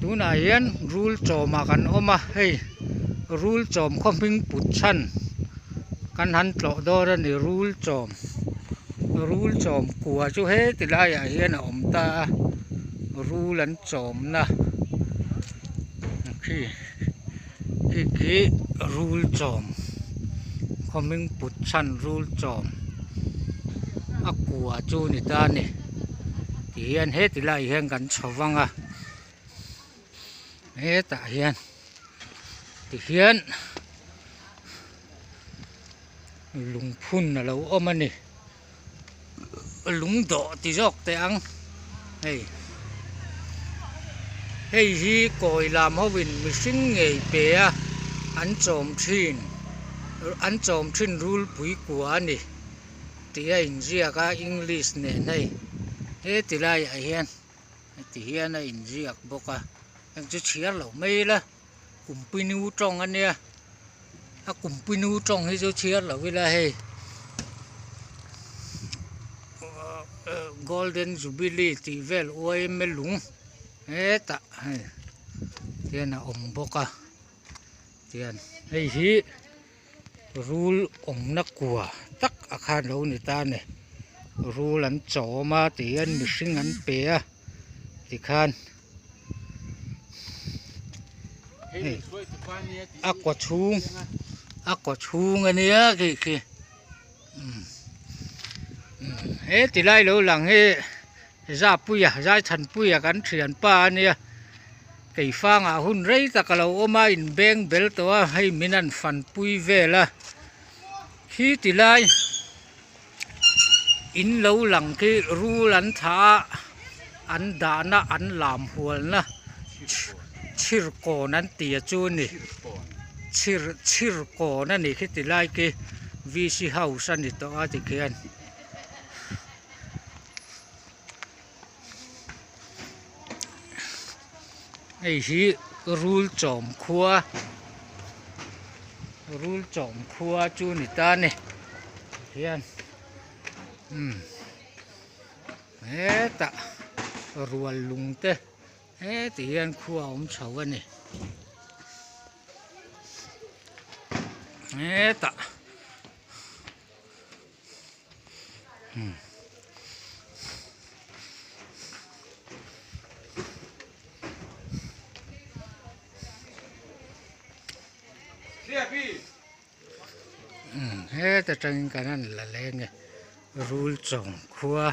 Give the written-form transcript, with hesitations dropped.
tu na hian rule chawm a kan awm a hei rule chawm khawming put chan kan han tlaw dawr ani rule chawm kua chu he ti laiah hian a awm ta rule an chawm na khi rule chawm khawming put chan rule chawm a kua chu ni ta ni ti hian he ti lai hian kan chhawanga he ta hian ti hian lungphun a lo awm ani lungdaw ti zawk te ang hei hi kawi lam hovin mihring ngei pe a an chawm thin rule pui kua ani ti a inziak a English nen hei he ti laiah hian ti hian a inziak bawk a ang chu thiar lo mai la kumpi nu tawng ania a kumpi nu tawng hi chu thiar lo ila hei golden jubilee ti vel uai melung he ta tian a awm bawk a tian hei hi rule awm na kua tak a khan lo ni ta ni rule an chawm a ti hian mihring an pe a ti khan a kwa chhung ania khi he ti lai lo lang he za puya za than puya kan thian pa ania kei fanga hun rei ta ka lo oma in beng bel to a hei minan fan pui vela khi ti lai in lo lang ki rule an tha an da na an lam hual na chir ko nan tia chu ni chir ko na ni khi ti lai ki VC house ani to a ti khian hei hi rule chawm khua chu ni ta ni hian he ta rual lung te he ti hian khua awm chho ani he ta he ta tang kanan la lenge rule chawm khua